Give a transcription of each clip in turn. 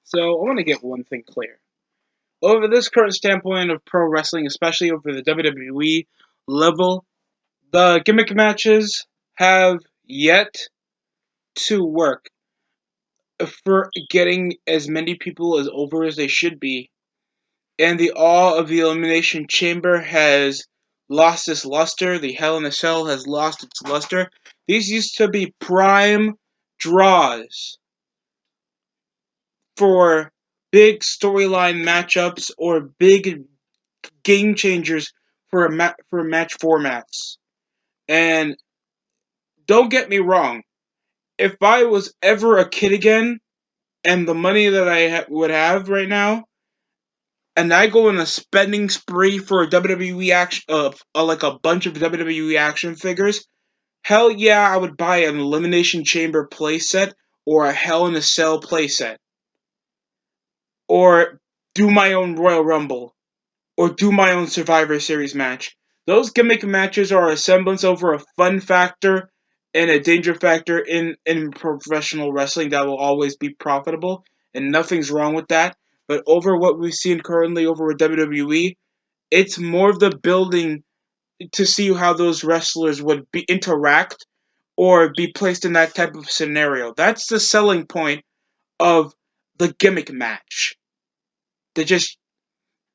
So I want to get one thing clear. Over this current standpoint of pro wrestling, especially over the WWE level, the gimmick matches have yet to work for getting as many people as over as they should be. And the awe of the Elimination Chamber has lost its luster. The Hell in a Cell has lost its luster. These used to be prime draws for big storyline matchups or big game changers for match formats. And don't get me wrong, if I was ever a kid again and the money that I would have right now, and I go on a spending spree for a WWE action, like a bunch of WWE action figures, hell yeah, I would buy an Elimination Chamber playset or a Hell in a Cell playset, or do my own Royal Rumble, or do my own Survivor Series match. Those gimmick matches are a semblance over a fun factor and a danger factor in professional wrestling that will always be profitable, and nothing's wrong with that. But over what we've seen currently over with WWE, it's more of the building to see how those wrestlers would interact or be placed in that type of scenario. That's the selling point of the gimmick match. To just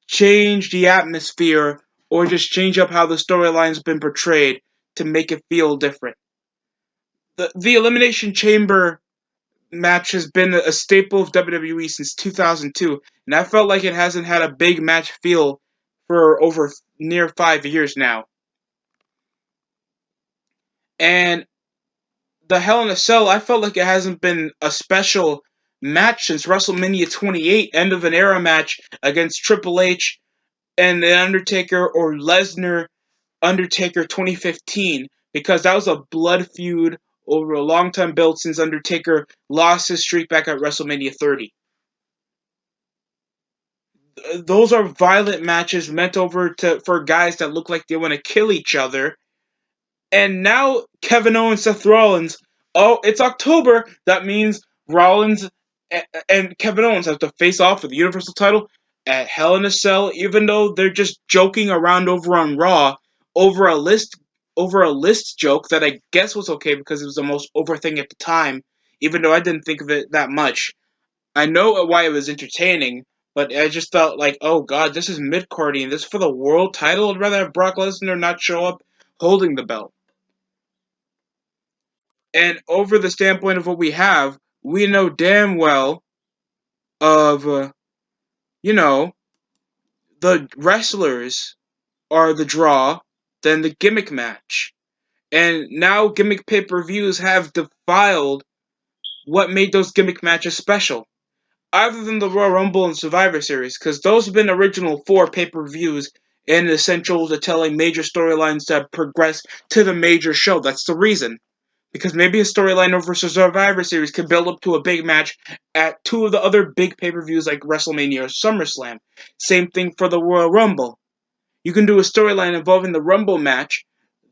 change the atmosphere or just change up how the storyline's been portrayed to make it feel different. The Elimination Chamber match has been a staple of WWE since 2002, and I felt like it hasn't had a big match feel for over near 5 years now. And the Hell in a Cell, I felt like it hasn't been a special match since WrestleMania 28, end of an era match against Triple H and The Undertaker, or Lesnar Undertaker 2015, because that was a blood feud over a long time build since Undertaker lost his streak back at WrestleMania 30. Those are violent matches meant for guys that look like they want to kill each other. And now Kevin Owens, Seth Rollins. Oh, it's October. That means Rollins and Kevin Owens have to face off for the Universal title at Hell in a Cell, even though they're just joking around over on Raw over a list joke that I guess was okay because it was the most over thing at the time, even though I didn't think of it that much. I know why it was entertaining, but I just felt like, oh god, this is mid-cardy and this is for the world title. I'd rather have Brock Lesnar not show up holding the belt. And over the standpoint of what we have, we know damn well of, you know, the wrestlers are the draw than the gimmick match. And now gimmick pay-per-views have defiled what made those gimmick matches special. Other than the Royal Rumble and Survivor Series, because those have been original 4 pay-per-views and essential to telling major storylines that progress to the major show. That's the reason. Because maybe a storyline over Survivor Series could build up to a big match at 2 of the other big pay-per-views like WrestleMania or SummerSlam. Same thing for the Royal Rumble. You can do a storyline involving the Rumble match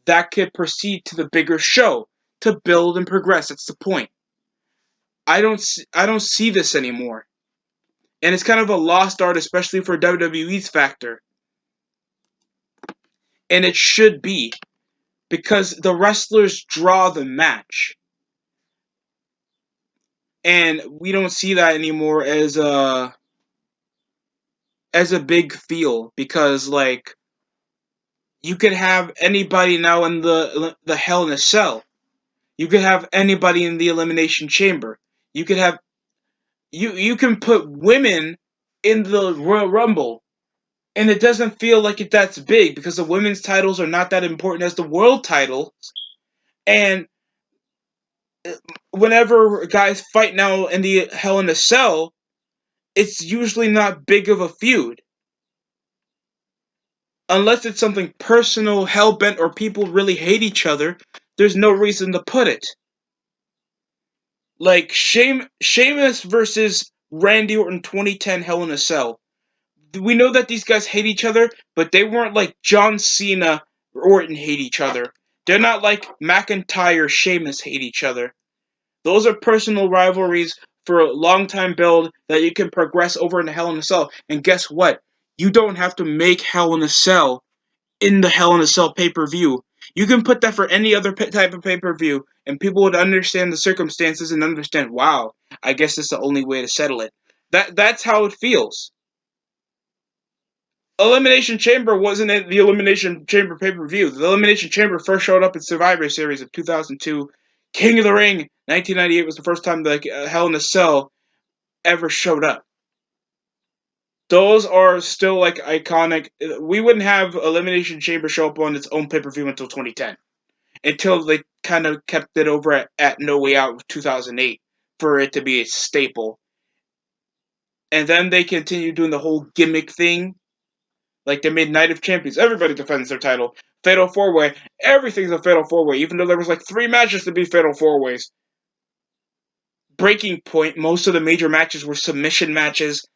that could proceed to the bigger show to build and progress. That's the point. I don't see this anymore. And it's kind of a lost art, especially for WWE's factor. And it should be, because the wrestlers draw the match. And we don't see that anymore as a big feel, because like you could have anybody now in the Hell in a Cell. You could have anybody in the Elimination Chamber. You could have you can put women in the Royal Rumble, and it doesn't feel like that's big because the women's titles are not that important as the world titles. And whenever guys fight now in the Hell in a Cell, it's usually not big of a feud. Unless it's something personal, hell-bent, or people really hate each other, there's no reason to put it. Like, Sheamus versus Randy Orton 2010 Hell in a Cell. We know that these guys hate each other, but they weren't like John Cena Orton hate each other. They're not like McIntyre Sheamus hate each other. Those are personal rivalries for a long time build that you can progress over into Hell in a Cell. And guess what? You don't have to make Hell in a Cell in the Hell in a Cell pay-per-view. You can put that for any other type of pay-per-view, and people would understand the circumstances and understand, wow, I guess it's the only way to settle it. That's how it feels. Elimination Chamber wasn't at the Elimination Chamber pay-per-view. The Elimination Chamber first showed up in Survivor Series of 2002. King of the Ring, 1998 was the first time the Hell in a Cell ever showed up. Those are still like iconic. We wouldn't have Elimination Chamber show up on its own pay-per-view until 2010. Until they kind of kept it over at No Way Out 2008 for it to be a staple. And then they continued doing the whole gimmick thing. Like they made Night of Champions. Everybody defends their title. Fatal 4-Way. Everything's a Fatal 4-Way. Even though there was like 3 matches to be Fatal 4-Ways. Breaking Point. Most of the major matches were submission matches.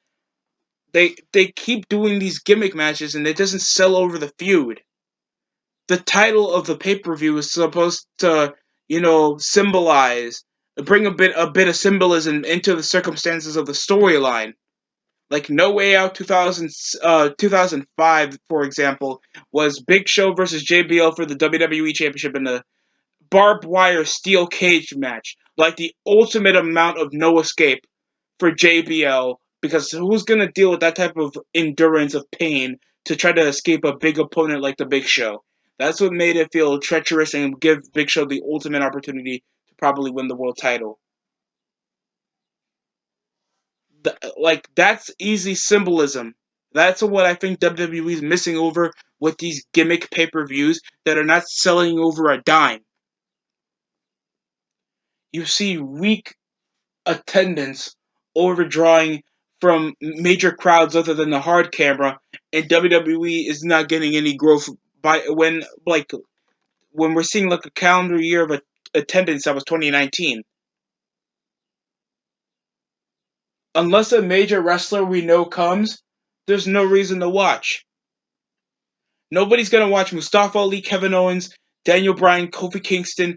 They keep doing these gimmick matches and it doesn't sell over the feud. The title of the pay-per-view is supposed to, symbolize, bring a bit of symbolism into the circumstances of the storyline. Like No Way Out 2005, for example, was Big Show versus JBL for the WWE Championship in a barbed wire steel cage match. Like the ultimate amount of no escape for JBL, because who's going to deal with that type of endurance of pain to try to escape a big opponent like the Big Show? That's what made it feel treacherous and give Big Show the ultimate opportunity to probably win the world title. Like, that's easy symbolism. That's what I think WWE is missing over with these gimmick pay-per-views that are not selling over a dime. You see weak attendance overdrawing from major crowds other than the hard camera, and WWE is not getting any growth by when we're seeing like a calendar year of attendance that was 2019. Unless a major wrestler we know comes, there's no reason to watch. Nobody's gonna watch Mustafa Ali, Kevin Owens, Daniel Bryan, Kofi Kingston,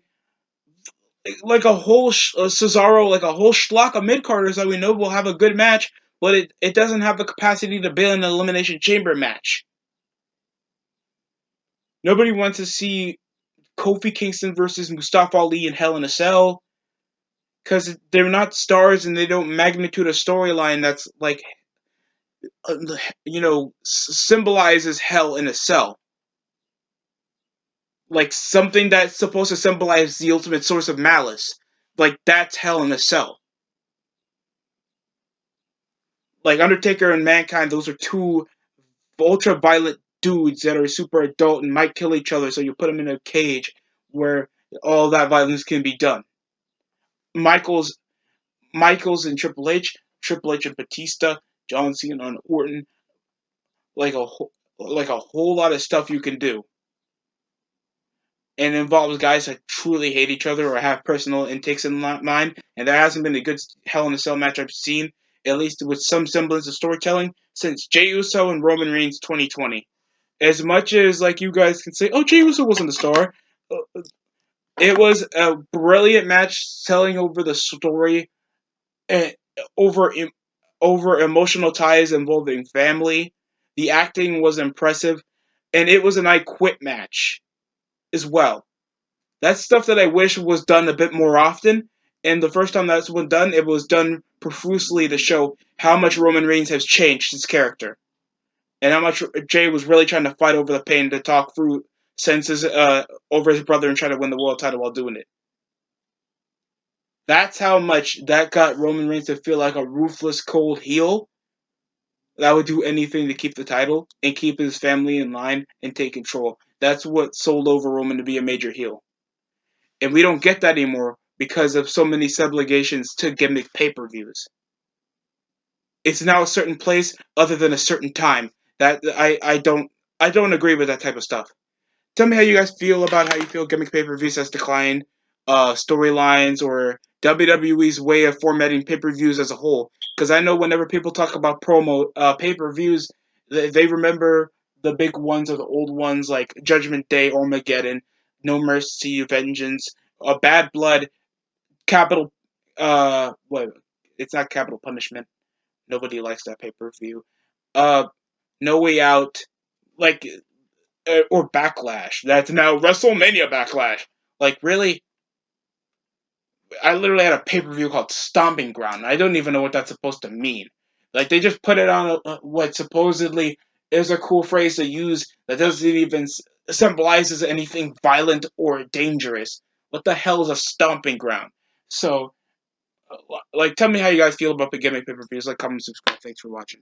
like a whole Cesaro, like a whole schlock of mid-carders that we know will have a good match, but it doesn't have the capacity to build an Elimination Chamber match. Nobody wants to see Kofi Kingston versus Mustafa Ali in Hell in a Cell, because they're not stars and they don't magnitude a storyline that's like, symbolizes Hell in a Cell. Like something that's supposed to symbolize the ultimate source of malice. Like that's Hell in a Cell. Like Undertaker and Mankind, those are two ultra-violent dudes that are super adult and might kill each other, so you put them in a cage where all that violence can be done. Michaels and Triple H and Batista, John Cena and Orton, like a whole lot of stuff you can do. And it involves guys that truly hate each other or have personal intakes in mind. And there hasn't been a good Hell in a Cell match I've seen, at least with some semblance of storytelling, since Jey Uso and Roman Reigns 2020. As much as like you guys can say, oh, Jey Uso wasn't a star, it was a brilliant match selling over the story and over emotional ties involving family. The acting was impressive, and it was an I Quit match as well. That's stuff that I wish was done a bit more often. And the first time that's been done, it was done profusely to show how much Roman Reigns has changed his character. And how much Jey was really trying to fight over the pain to talk through senses over his brother and try to win the world title while doing it. That's how much that got Roman Reigns to feel like a ruthless, cold heel that would do anything to keep the title and keep his family in line and take control. That's what sold over Roman to be a major heel. And we don't get that anymore because of so many subligations to gimmick pay-per-views. It's now a certain place other than a certain time. That I don't agree with that type of stuff. Tell me how you guys feel about how you feel gimmick pay-per-views has declined, storylines, or WWE's way of formatting pay-per-views as a whole. Because I know whenever people talk about promo pay-per-views, they remember the big ones or the old ones like Judgment Day, Armageddon, No Mercy, Vengeance, Bad Blood, Capital, what? it's not Capital Punishment. Nobody likes that pay-per-view. Uh, No Way Out, like, or Backlash. That's now WrestleMania Backlash. Like, really? I literally had a pay-per-view called Stomping Ground. I don't even know what that's supposed to mean. Like, they just put it on what supposedly is a cool phrase to use that doesn't even symbolizes anything violent or dangerous. What the hell is a stomping ground? So, like, tell me how you guys feel about the Gimmick pay-per-views. Like, comment, subscribe. Thanks for watching.